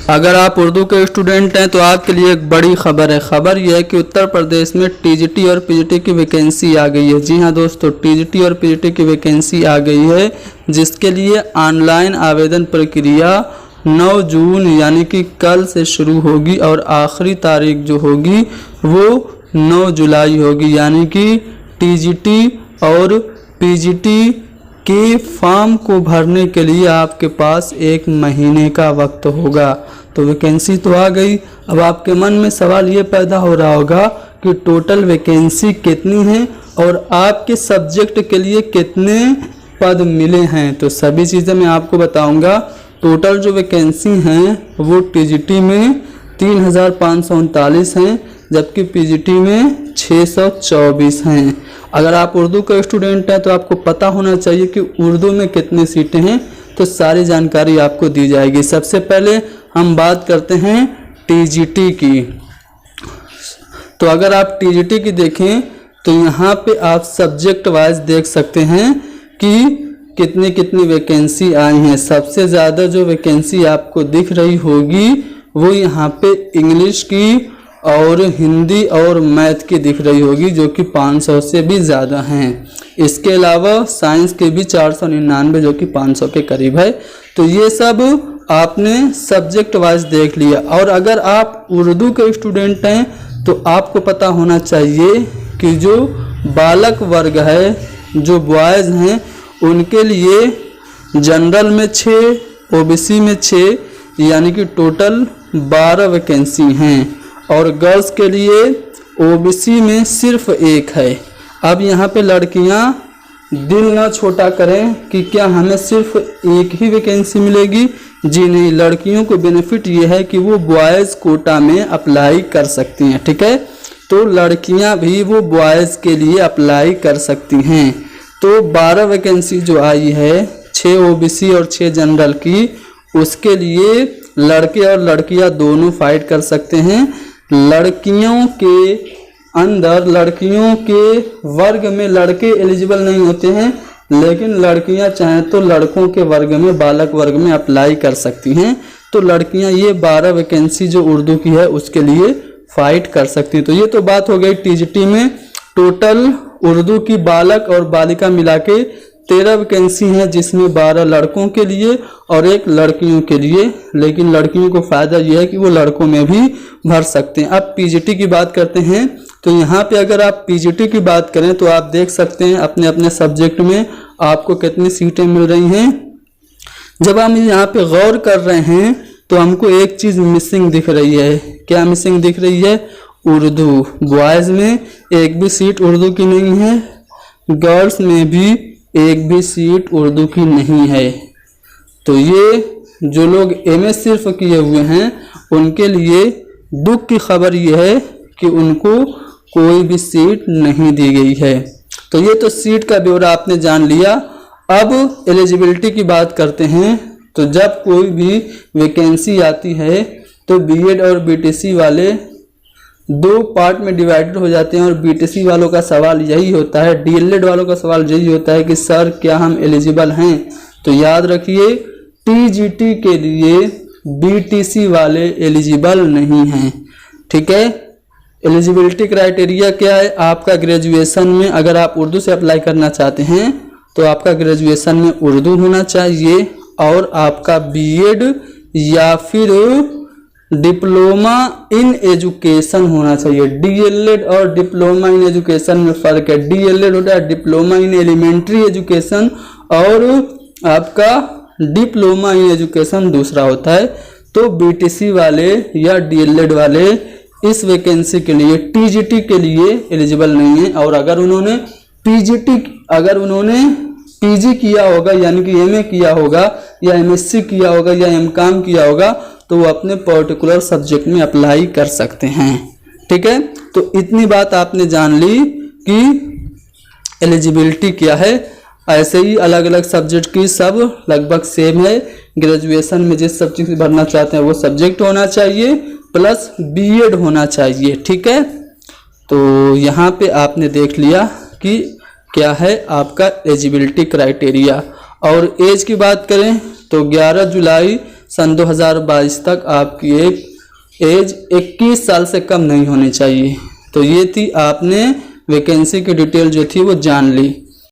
अगर आप उर्दू के स्टूडेंट हैं तो आपके लिए एक बड़ी खबर है। खबर यह है कि उत्तर प्रदेश में टीजीटी और पीजीटी की वैकेंसी आ गई है। जी हाँ दोस्तों, टीजीटी और पीजीटी की वैकेंसी आ गई है, जिसके लिए ऑनलाइन आवेदन प्रक्रिया 9 जून यानी कि कल से शुरू होगी और आखिरी तारीख जो होगी वो 9 जुलाई होगी। यानी कि टीजीटी और पीजीटी के फॉर्म को भरने के लिए आपके पास 1 महीने का वक्त होगा। तो वैकेंसी तो आ गई। अब आपके मन में सवाल ये पैदा हो रहा होगा कि टोटल वैकेंसी कितनी है और आपके सब्जेक्ट के लिए कितने पद मिले हैं। तो सभी चीज़ें मैं आपको बताऊंगा। टोटल जो वैकेंसी हैं वो टीजीटी में 3539 हैं, जबकि पीजीटी में 624 हैं। अगर आप उर्दू का स्टूडेंट हैं तो आपको पता होना चाहिए कि उर्दू में कितनी सीटें हैं, तो सारी जानकारी आपको दी जाएगी। सबसे पहले हम बात करते हैं टीजीटी की। तो अगर आप टीजीटी की देखें तो यहाँ पे आप सब्जेक्ट वाइज देख सकते हैं कि कितनी कितनी वैकेंसी आई हैं। सबसे ज़्यादा जो वैकेंसी आपको दिख रही होगी वो यहाँ पे इंग्लिश की और हिंदी और मैथ की दिख रही होगी, जो कि 500 से भी ज़्यादा हैं। इसके अलावा साइंस के भी 499 जो कि 500 के करीब है। तो ये सब आपने सब्जेक्ट वाइज देख लिया। और अगर आप उर्दू के स्टूडेंट हैं तो आपको पता होना चाहिए कि जो बालक वर्ग है, जो बॉयज़ हैं, उनके लिए जनरल में 6, ओबीसी में 6 यानी कि टोटल 12 वैकेंसी हैं। और गर्ल्स के लिए ओबीसी में सिर्फ 1 है। अब यहाँ पे लड़कियाँ दिल ना छोटा करें कि क्या हमें सिर्फ 1 ही वैकेंसी मिलेगी। जी नहीं, लड़कियों को बेनिफिट ये है कि वो बॉयज़ कोटा में अप्लाई कर सकती हैं। ठीक है, तो लड़कियाँ भी वो बॉयज़ के लिए अप्लाई कर सकती हैं। तो 12 वैकेंसी जो आई है, 6 ओबीसी और 6 जनरल की, उसके लिए लड़के और लड़कियां दोनों फाइट कर सकते हैं। लड़कियों के अंदर, लड़कियों के वर्ग में लड़के एलिजिबल नहीं होते हैं, लेकिन लड़कियां चाहें तो लड़कों के वर्ग में, बालक वर्ग में अप्लाई कर सकती हैं। तो लड़कियां ये 12 वैकेंसी जो उर्दू की है उसके लिए फाइट कर सकती हैं। तो ये तो बात हो गई टीजीटी में। टोटल उर्दू की बालक और बालिका मिला के 13 वैकेंसी हैं, जिसमें 12 लड़कों के लिए और 1 लड़कियों के लिए। लेकिन लड़कियों को फ़ायदा यह है कि वो लड़कों में भी भर सकते हैं। अब पीजीटी की बात करते हैं। तो यहाँ पे अगर आप पीजीटी की बात करें तो आप देख सकते हैं अपने अपने सब्जेक्ट में आपको कितनी सीटें मिल रही हैं। जब हम यहाँ पे गौर कर रहे हैं तो हमको एक चीज़ मिसिंग दिख रही है। क्या मिसिंग दिख रही है? उर्दू। बॉयज़ में 1 भी सीट उर्दू की नहीं है, गर्ल्स में भी 1 भी सीट उर्दू की नहीं है। तो ये जो लोग एमए सिर्फ किए हुए हैं उनके लिए दुख की खबर ये है कि उनको कोई भी सीट नहीं दी गई है। तो ये तो सीट का ब्यौरा आपने जान लिया। अब एलिजिबिलिटी की बात करते हैं। तो जब कोई भी वैकेंसी आती है तो बीएड और बीटीसी वाले 2 पार्ट में डिवाइडेड हो जाते हैं। और बीटीसी वालों का सवाल यही होता है, डीएलएड वालों का सवाल यही होता है कि सर क्या हम एलिजिबल हैं। तो याद रखिए, टीजीटी के लिए बीटीसी वाले एलिजिबल नहीं हैं। ठीक है, एलिजिबिलिटी क्राइटेरिया क्या है? आपका ग्रेजुएशन में, अगर आप उर्दू से अप्लाई करना चाहते हैं तो आपका ग्रेजुएशन में उर्दू होना चाहिए और आपका बीएड या फिर डिप्लोमा इन एजुकेशन होना चाहिए। डीएलएड और डिप्लोमा इन एजुकेशन में फ़र्क है। डीएलएड होता है डिप्लोमा इन एलिमेंट्री एजुकेशन और आपका डिप्लोमा इन एजुकेशन दूसरा होता है। तो बीटीसी वाले या डीएलएड वाले इस वैकेंसी के लिए, टीजीटी के लिए एलिजिबल नहीं है। और अगर उन्होंने पीजी किया होगा यानी कि एमए किया होगा या एमएससी किया होगा या एमकॉम किया होगा तो वो अपने पर्टिकुलर सब्जेक्ट में अप्लाई कर सकते हैं। ठीक है, तो इतनी बात आपने जान ली कि एलिजिबिलिटी क्या है। ऐसे ही अलग अलग सब्जेक्ट की सब लगभग सेम है। ग्रेजुएशन में जिस सब्जेक्ट भरना चाहते हैं वो सब्जेक्ट होना चाहिए प्लस बीएड होना चाहिए। ठीक है, तो यहाँ पे आपने देख लिया कि क्या है आपका एलिजिबिलिटी क्राइटेरिया। और एज की बात करें तो 11 जुलाई सन 2022 तक आपकी एज 21 साल से कम नहीं होनी चाहिए। तो ये थी, आपने वैकेंसी की डिटेल जो थी वो जान ली।